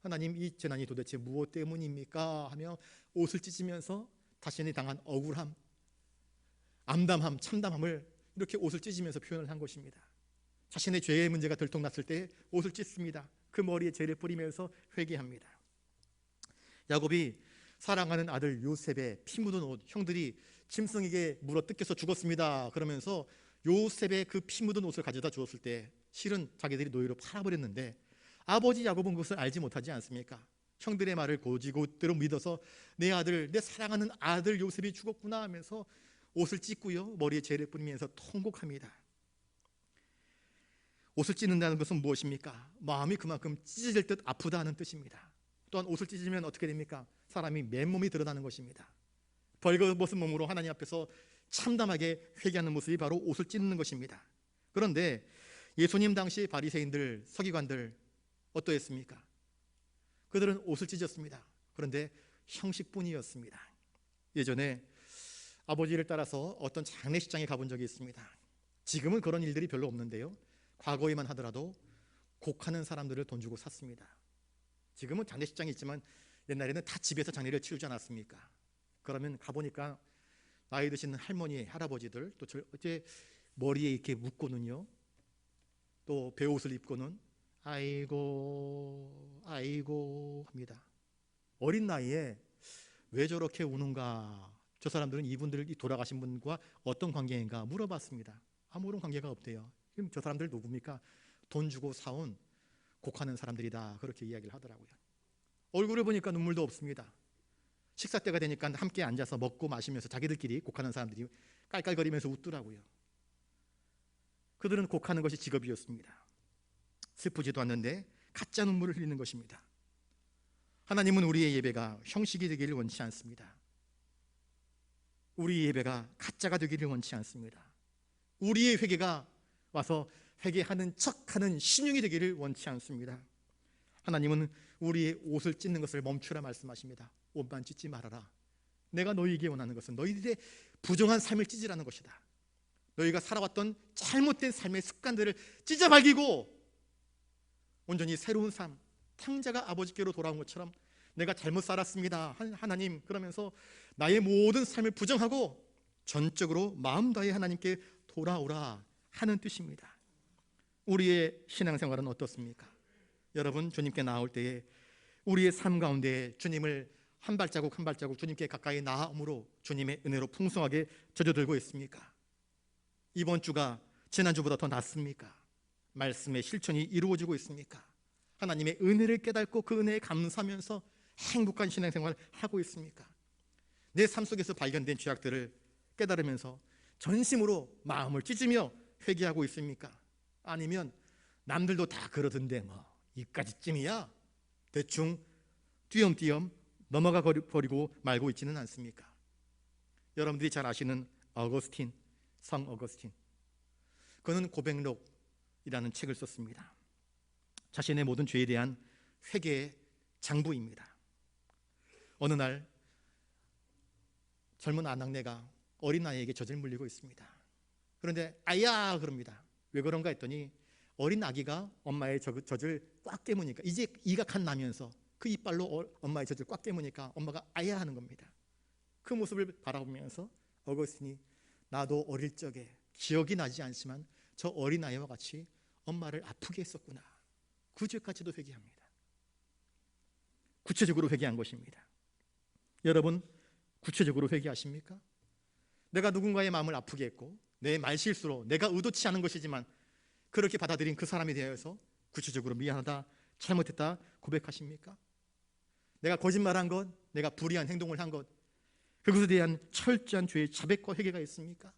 하나님, 이 재난이 도대체 무엇 때문입니까? 하며 옷을 찢으면서 자신이 당한 억울함, 암담함, 참담함을 이렇게 옷을 찢으면서 표현을 한 것입니다. 자신의 죄의 문제가 들통났을 때 옷을 찢습니다. 그 머리에 죄를 뿌리면서 회개합니다. 야곱이 사랑하는 아들 요셉의 피 묻은 옷, 형들이 짐승에게 물어 뜯겨서 죽었습니다. 그러면서 요셉의 그 피 묻은 옷을 가져다 주었을 때 실은 자기들이 노예로 팔아버렸는데 아버지 야곱은 그것을 알지 못하지 않습니까? 형들의 말을 곧이곧대로 믿어서 내 아들, 내 사랑하는 아들 요셉이 죽었구나 하면서 옷을 찢고요, 머리에 죄를 뿌리면서 통곡합니다. 옷을 찢는다는 것은 무엇입니까? 마음이 그만큼 찢어질 듯 아프다 하는 뜻입니다. 또한 옷을 찢으면 어떻게 됩니까? 사람이 맨몸이 드러나는 것입니다. 벌거벗은 몸으로 하나님 앞에서 참담하게 회개하는 모습이 바로 옷을 찢는 것입니다. 그런데 예수님 당시 바리새인들, 서기관들 어떠했습니까? 그들은 옷을 찢었습니다. 그런데 형식뿐이었습니다. 예전에 아버지를 따라서 어떤 장례식장에 가본 적이 있습니다. 지금은 그런 일들이 별로 없는데요, 과거에만 하더라도 곡하는 사람들을 돈 주고 샀습니다. 지금은 장례식장이 있지만 옛날에는 다 집에서 장례를 치르지 않았습니까? 그러면 가보니까 나이 드신 할머니, 할아버지들, 또 어제 머리에 이렇게 묶고는요, 또 베옷을 입고는 아이고 아이고 합니다. 어린 나이에 왜 저렇게 우는가? 저 사람들은 이분들이 돌아가신 분과 어떤 관계인가 물어봤습니다. 아무런 관계가 없대요. 그럼 저 사람들 누굽니까? 돈 주고 사온 곡하는 사람들이다, 그렇게 이야기를 하더라고요. 얼굴을 보니까 눈물도 없습니다. 식사 때가 되니까 함께 앉아서 먹고 마시면서 자기들끼리 곡하는 사람들이 깔깔거리면서 웃더라고요. 그들은 곡하는 것이 직업이었습니다. 슬프지도 않는데 가짜 눈물을 흘리는 것입니다. 하나님은 우리의 예배가 형식이 되기를 원치 않습니다. 우리의 예배가 가짜가 되기를 원치 않습니다. 우리의 회개가 와서 회개하는 척하는 신용이 되기를 원치 않습니다. 하나님은 우리의 옷을 찢는 것을 멈추라 말씀하십니다. 옷만 찢지 말아라. 내가 너희에게 원하는 것은 너희들의 부정한 삶을 찢으라는 것이다. 너희가 살아왔던 잘못된 삶의 습관들을 찢어발기고 온전히 새로운 삶, 탕자가 아버지께로 돌아온 것처럼 내가 잘못 살았습니다, 하나님, 그러면서 나의 모든 삶을 부정하고 전적으로 마음 다해 하나님께 돌아오라 하는 뜻입니다. 우리의 신앙생활은 어떻습니까? 여러분, 주님께 나올 때에 우리의 삶 가운데 주님을 한 발자국 한 발자국 주님께 가까이 나아옴으로 주님의 은혜로 풍성하게 젖어들고 있습니까? 이번 주가 지난주보다 더 낫습니까? 말씀의 실천이 이루어지고 있습니까? 하나님의 은혜를 깨닫고 그 은혜에 감사하면서 행복한 신앙생활을 하고 있습니까? 내 삶 속에서 발견된 죄악들을 깨달으면서 전심으로 마음을 찢으며 회개하고 있습니까? 아니면 남들도 다 그러던데 뭐 이까지쯤이야 대충 띄엄띄엄 넘어가 버리고 말고 있지는 않습니까? 여러분들이 잘 아시는 어거스틴, 성 어거스틴, 그는 고백록이라는 책을 썼습니다. 자신의 모든 죄에 대한 회개의 장부입니다. 어느 날 젊은 아낙네가 어린 아이에게 젖을 물리고 있습니다. 그런데 아야 그럽니다. 왜 그런가 했더니 어린 아기가 엄마의 젖을 꽉 깨무니까, 이제 이가 갓 나면서 그 이빨로 엄마의 젖을 꽉 깨무니까 엄마가 아야 하는 겁니다. 그 모습을 바라보면서 어거스틴이 나도 어릴 적에 기억이 나지 않지만 저 어린 아이와 같이 엄마를 아프게 했었구나, 그 죄까지도 회개합니다. 구체적으로 회개한 것입니다. 여러분, 구체적으로 회개하십니까? 내가 누군가의 마음을 아프게 했고 내 말실수로 내가 의도치 않은 것이지만 그렇게 받아들인 그 사람에 대해서 구체적으로 미안하다, 잘못했다 고백하십니까? 내가 거짓말한 것, 내가 불의한 행동을 한 것, 그것에 대한 철저한 죄의 자백과 회개가 있습니까?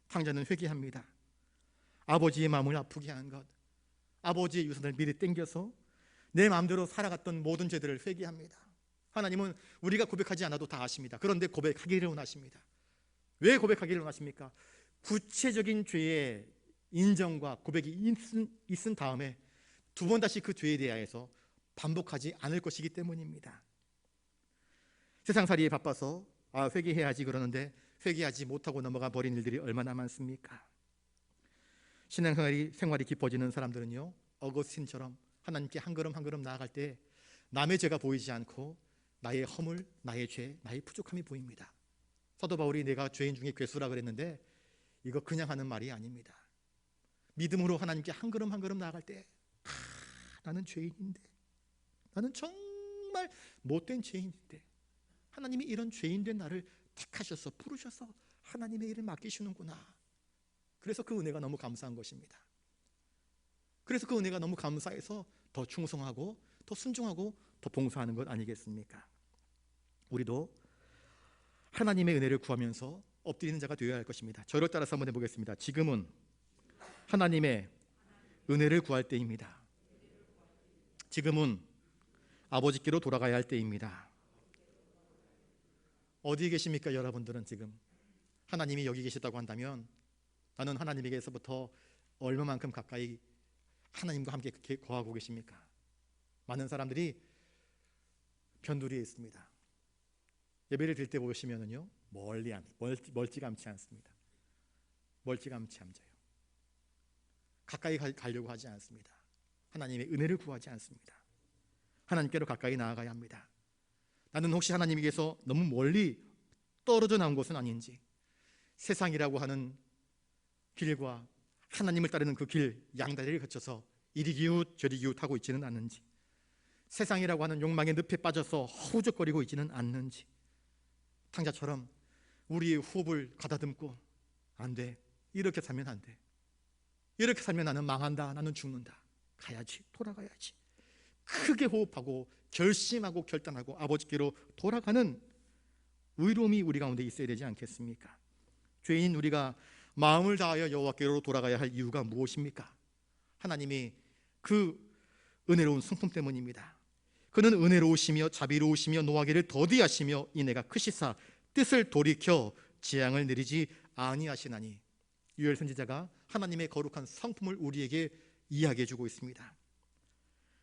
탕자는 회개합니다. 아버지의 마음을 아프게 한 것, 아버지의 유산을 미리 땡겨서 내 마음대로 살아갔던 모든 죄들을 회개합니다. 하나님은 우리가 고백하지 않아도 다 아십니다. 그런데 고백하기를 원하십니다. 왜 고백하기를 원하십니까? 구체적인 죄의 인정과 고백이 있은 다음에 두 번 다시 그 죄에 대하여서 반복하지 않을 것이기 때문입니다. 세상살이에 바빠서 회개해야지 그러는데 회개하지 못하고 넘어가 버린 일들이 얼마나 많습니까? 신앙생활이 깊어지는 사람들은요, 어거스틴처럼 하나님께 한 걸음 한 걸음 나아갈 때 남의 죄가 보이지 않고 나의 허물, 나의 죄, 나의 부족함이 보입니다. 사도 바울이 내가 죄인 중에 괴수라 그랬는데 이거 그냥 하는 말이 아닙니다. 믿음으로 하나님께 한 걸음 한 걸음 나아갈 때 나는 죄인인데, 나는 정말 못된 죄인인데 하나님이 이런 죄인된 나를 택하셔서 부르셔서 하나님의 일을 맡기시는구나. 그래서 그 은혜가 너무 감사한 것입니다. 그래서 그 은혜가 너무 감사해서 더 충성하고 더 순종하고 더 봉사하는 것 아니겠습니까? 우리도 하나님의 은혜를 구하면서 엎드리는 자가 되어야 할 것입니다. 저를 따라서 한번 해보겠습니다. 지금은 하나님의 은혜를 구할 때입니다. 지금은 아버지께로 돌아가야 할 때입니다. 어디에 계십니까? 여러분들은 지금 하나님이 여기 계시다고 한다면 나는 하나님에게서부터 얼마만큼 가까이 하나님과 함께 거하고 계십니까? 많은 사람들이 변두리에 있습니다. 예배를 드릴 때 보시면은요, 멀찌감치 않습니다. 멀찌감치 앉아요. 가까이 가려고 하지 않습니다. 하나님의 은혜를 구하지 않습니다. 하나님께로 가까이 나아가야 합니다. 나는 혹시 하나님에게서 너무 멀리 떨어져 나온 것은 아닌지, 세상이라고 하는 길과 하나님을 따르는 그 길 양다리를 거쳐서 이리 기웃 저리 기웃하고 있지는 않는지, 세상이라고 하는 욕망의 늪에 빠져서 허우적거리고 있지는 않는지, 탕자처럼 우리의 호흡을 가다듬고 안 돼, 이렇게 살면 안 돼, 이렇게 살면 나는 망한다, 나는 죽는다, 가야지, 돌아가야지, 크게 호흡하고 결심하고 결단하고 아버지께로 돌아가는 의로움이 우리 가운데 있어야 되지 않겠습니까? 죄인 우리가 마음을 다하여 여호와께로 돌아가야 할 이유가 무엇입니까? 하나님이 그 은혜로운 성품 때문입니다. 그는 은혜로우시며 자비로우시며 노하기를 더디하시며 인애가 크시사 뜻을 돌이켜 재앙을 내리지 아니하시나니. 유엘 선지자가 하나님의 거룩한 성품을 우리에게 이야기해 주고 있습니다.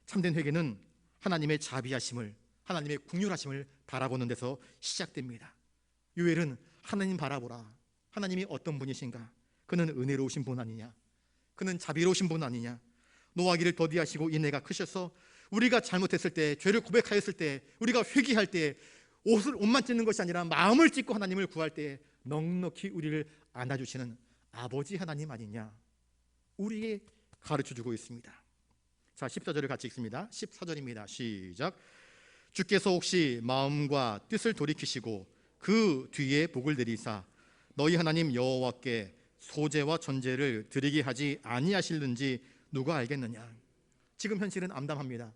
참된 회개는 하나님의 자비하심을, 하나님의 긍휼하심을 바라보는 데서 시작됩니다. 유엘은 하나님 바라보라, 하나님이 어떤 분이신가? 그는 은혜로우신 분 아니냐? 그는 자비로우신 분 아니냐? 노하기를 더디하시고 인애가 크셔서 우리가 잘못했을 때, 죄를 고백하였을 때, 우리가 회개할 때 옷만 찢는 것이 아니라 마음을 찢고 하나님을 구할 때 넉넉히 우리를 안아주시는 아버지 하나님 아니냐, 우리에게 가르쳐주고 있습니다. 자, 14절을 같이 읽습니다. 14절입니다. 시작. 주께서 혹시 마음과 뜻을 돌이키시고 그 뒤에 복을 내리사 너희 하나님 여호와께 소제와 전제를 드리게 하지 아니하실는지 누가 알겠느냐. 지금 현실은 암담합니다.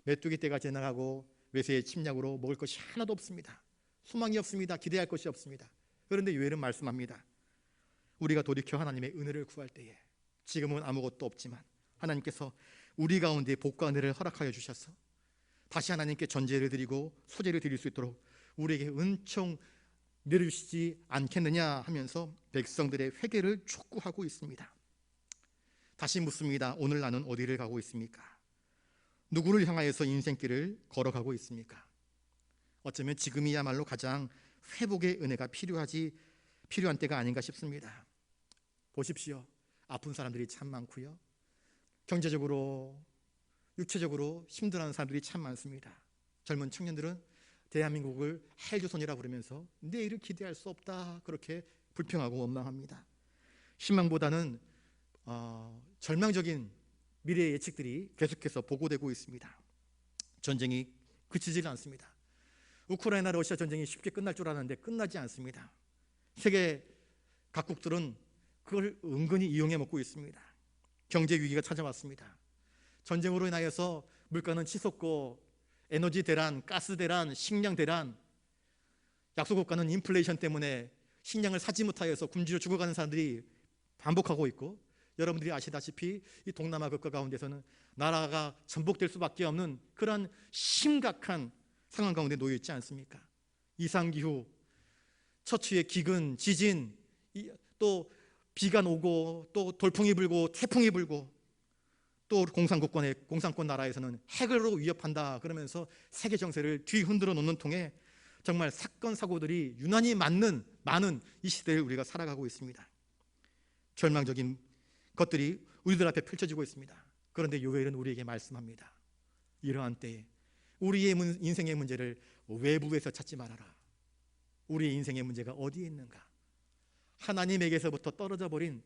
메뚜기 때가 지나가고 외세의 침략으로 먹을 것이 하나도 없습니다. 소망이 없습니다. 기대할 것이 없습니다. 그런데 요엘은 말씀합니다. 우리가 돌이켜 하나님의 은혜를 구할 때에, 지금은 아무것도 없지만 하나님께서 우리 가운데 복과 은혜를 허락하여 주셔서 다시 하나님께 전제를 드리고 소제를 드릴 수 있도록 우리에게 은총 내려주시지 않겠느냐 하면서 백성들의 회개를 촉구하고 있습니다. 다시 묻습니다. 오늘 나는 어디를 가고 있습니까? 누구를 향하여서 인생길을 걸어가고 있습니까? 어쩌면 지금이야말로 가장 회복의 은혜가 필요한 때가 아닌가 싶습니다. 보십시오. 아픈 사람들이 참 많고요, 경제적으로 육체적으로 힘들어하는 사람들이 참 많습니다. 젊은 청년들은 대한민국을 헬조선이라 부르면서 내일을 기대할 수 없다, 그렇게 불평하고 원망합니다. 희망보다는 절망적인 미래의 예측들이 계속해서 보고되고 있습니다. 전쟁이 그치질 않습니다. 우크라이나 러시아 전쟁이 쉽게 끝날 줄 알았는데 끝나지 않습니다. 세계 각국들은 그걸 은근히 이용해 먹고 있습니다. 경제 위기가 찾아왔습니다. 전쟁으로 인하여서 물가는 치솟고 에너지 대란, 가스 대란, 식량 대란, 약소국가는 인플레이션 때문에 식량을 사지 못하여서 굶주려 죽어가는 사람들이 반복하고 있고, 여러분들이 아시다시피 이 동남아 국가 가운데서는 나라가 전복될 수밖에 없는 그런 심각한 상황 가운데 놓여 있지 않습니까? 이상기후, 처추의 기근, 지진, 또 비가 오고 또 돌풍이 불고 태풍이 불고, 또 공산권 나라에서는 핵으로 위협한다 그러면서 세계 정세를 뒤흔들어 놓는 통에 정말 사건 사고들이 유난히 많은 이 시대를 우리가 살아가고 있습니다. 절망적인 것들이 우리들 앞에 펼쳐지고 있습니다. 그런데 요엘은 우리에게 말씀합니다. 이러한 때에 우리의 인생의 문제를 외부에서 찾지 말아라. 우리의 인생의 문제가 어디에 있는가? 하나님에게서부터 떨어져 버린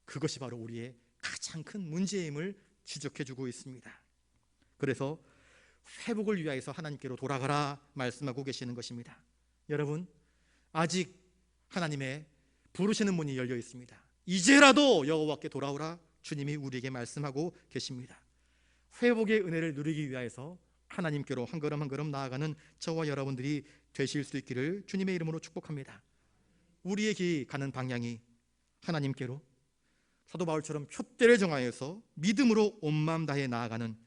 그것이 바로 우리의 가장 큰 문제임을 지적해주고 있습니다. 그래서 회복을 위하여서 하나님께로 돌아가라 말씀하고 계시는 것입니다. 여러분, 아직 하나님의 부르시는 문이 열려 있습니다. 이제라도 여호와께 돌아오라 주님이 우리에게 말씀하고 계십니다. 회복의 은혜를 누리기 위하여서 하나님께로 한 걸음 한 걸음 나아가는 저와 여러분들이 되실 수 있기를 주님의 이름으로 축복합니다. 우리의 길 가는 방향이 하나님께로 사도 바울처럼 푯대를 정하여서 믿음으로 온 마음 다해 나아가는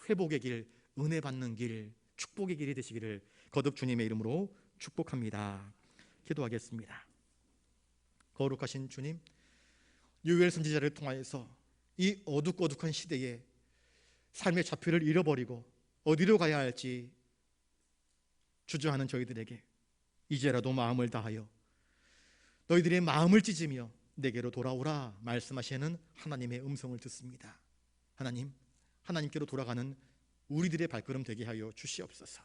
회복의 길, 은혜 받는 길, 축복의 길이 되시기를 거듭 주님의 이름으로 축복합니다. 기도하겠습니다. 거룩하신 주님, 요엘 선지자를 통하여서 이 어둑어둑한 시대에 삶의 좌표를 잃어버리고 어디로 가야 할지 주저하는 저희들에게 이제라도 마음을 다하여 너희들의 마음을 찢으며 내게로 돌아오라 말씀하시는 하나님의 음성을 듣습니다. 하나님께로 돌아가는 우리들의 발걸음 되게 하여 주시옵소서.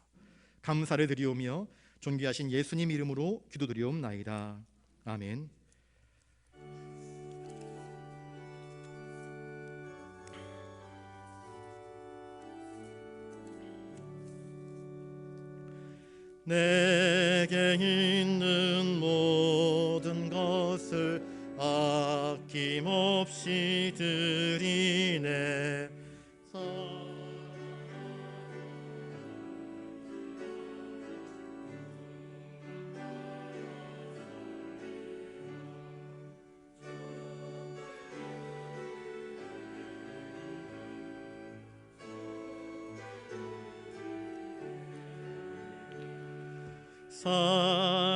감사를 드리오며 존귀하신 예수님 이름으로 기도드리옵나이다. 아멘. 내게 있는 모든 것을 아낌없이 드리네.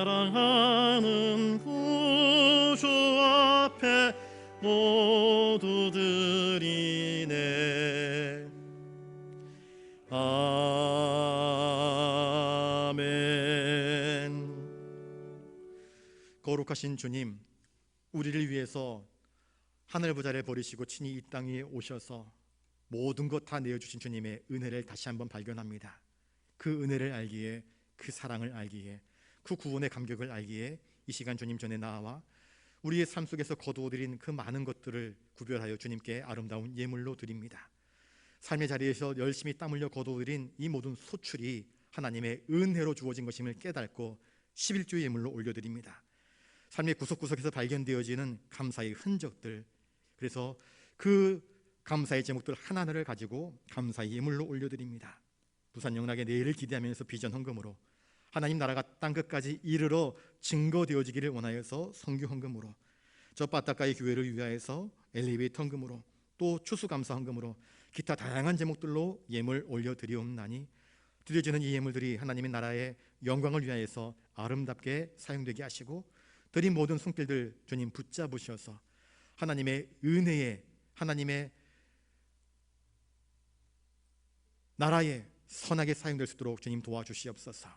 사랑하는 구주 앞에 모두 드리네. 아멘. 거룩하신 주님, 우리를 위해서 하늘 보좌를 버리시고 친히 이 땅에 오셔서 모든 것 다 내어주신 주님의 은혜를 다시 한번 발견합니다. 그 은혜를 알기에, 그 사랑을 알기에, 그 구원의 감격을 알기에 이 시간 주님 전에 나와 우리의 삶 속에서 거두어들인 그 많은 것들을 구별하여 주님께 아름다운 예물로 드립니다. 삶의 자리에서 열심히 땀 흘려 거두어들인 이 모든 소출이 하나님의 은혜로 주어진 것임을 깨닫고 11조 예물로 올려드립니다. 삶의 구석구석에서 발견되어지는 감사의 흔적들, 그래서 그 감사의 제목들 하나하나를 가지고 감사의 예물로 올려드립니다. 부산 영락의 내일을 기대하면서 비전 헌금으로, 하나님 나라가 땅끝까지 이르러 증거되어지기를 원하여서 성교 헌금으로, 저 바닷가의 교회를 위하여서 엘리베이터 헌금으로, 또 추수감사 헌금으로, 기타 다양한 제목들로 예물 올려드리옵나니 드려지는 이 예물들이 하나님의 나라의 영광을 위하여서 아름답게 사용되게 하시고, 드린 모든 손길들 주님 붙잡으셔서 하나님의 은혜에, 하나님의 나라에 선하게 사용될 수 있도록 주님 도와주시옵소서.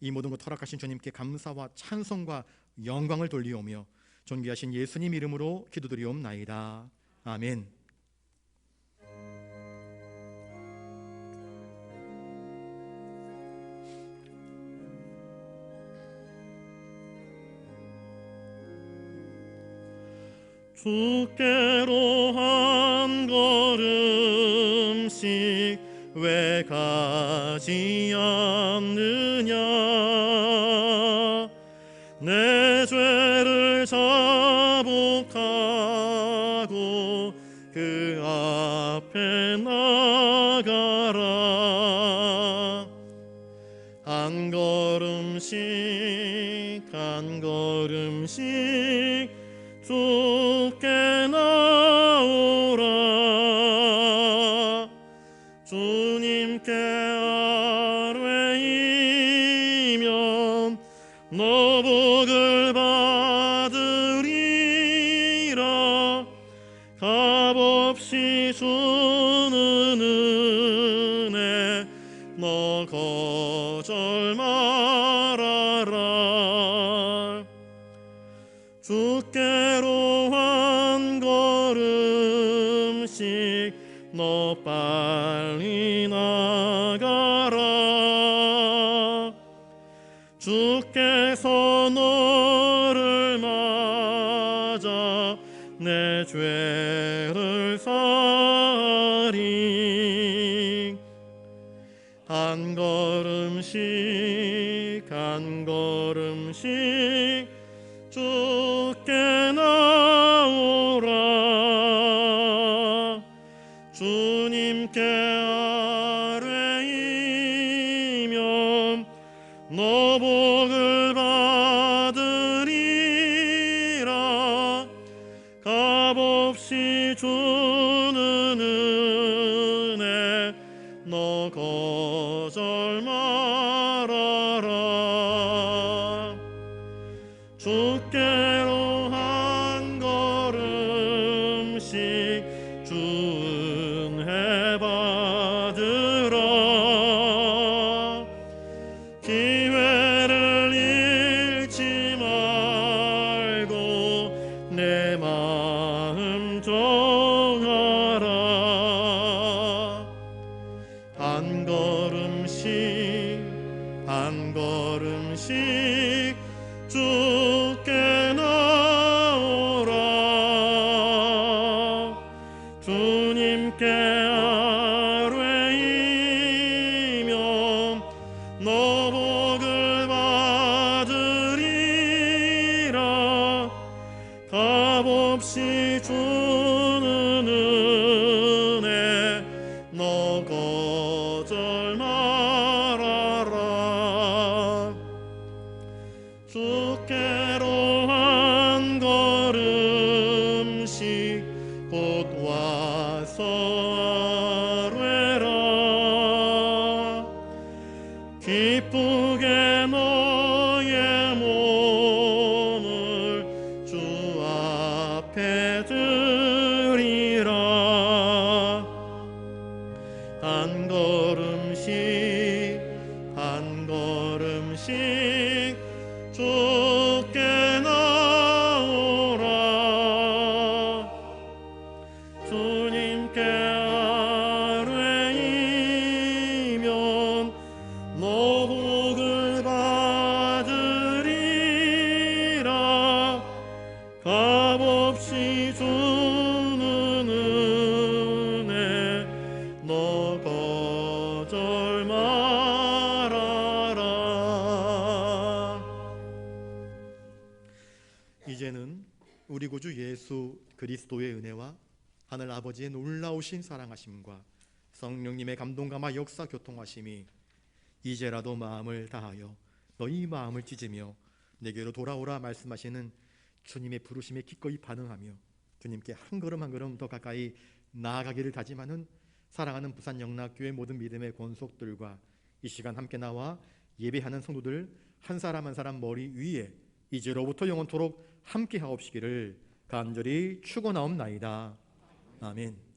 이 모든 것 허락하신 주님께 감사와 찬송과 영광을 돌리오며 존귀하신 예수님 이름으로 기도드리옵나이다. 아멘. 주께로 한 걸음씩 왜 가지 않느냐, 내 죄를 자복하고 그 앞에 나가라. 한 걸음씩 한 걸음씩 주께 나오라. 주님께 아뢰이면 너복을 받으리라. 값없이 주는 은혜 너 거절 말아라. 주께로 한 걸음씩 너 빨리 나가라. 주께서 너를 맞아 내 죄를 사하리. 한 걸음씩 한 걸음씩 주께 나오라. 주님께 아뢰이면 너복을 받으리라. 값없이 주는 은혜 너 거절 말아라. 주께로 한 걸음씩 주 은혜 받으라. 기회를 잃지 말고 내 마음 정하라. 한 걸음씩 한 걸음씩 주께 나오라. 주님께 아뢰이면 너복을 받으리라. 값없이 주는 은혜 너 거절 말아라. 주께로 한 걸음씩 곧 와서 아뢰라. 기쁘게 너의 몸을 주 앞에 드리라. 한 걸음씩 한 걸음씩 주께 나오라. 주님께 값없이 주는 은혜 너 거절 말아라. 이제는 우리 구주 예수 그리스도의 은혜와 하늘 아버지의 놀라우신 사랑하심과 성령님의 감동감화 역사 교통하심이 이제라도 마음을 다하여 너희 마음을 찢으며 내게로 돌아오라 말씀하시는 주님의 부르심에 기꺼이 반응하며 주님께 한 걸음 한 걸음 더 가까이 나아가기를 다짐하는 사랑하는 부산영락교회 모든 믿음의 권속들과 이 시간 함께 나와 예배하는 성도들 한 사람 한 사람 머리 위에 이제로부터 영원토록 함께 하옵시기를 간절히 축원하옵나이다. 아멘.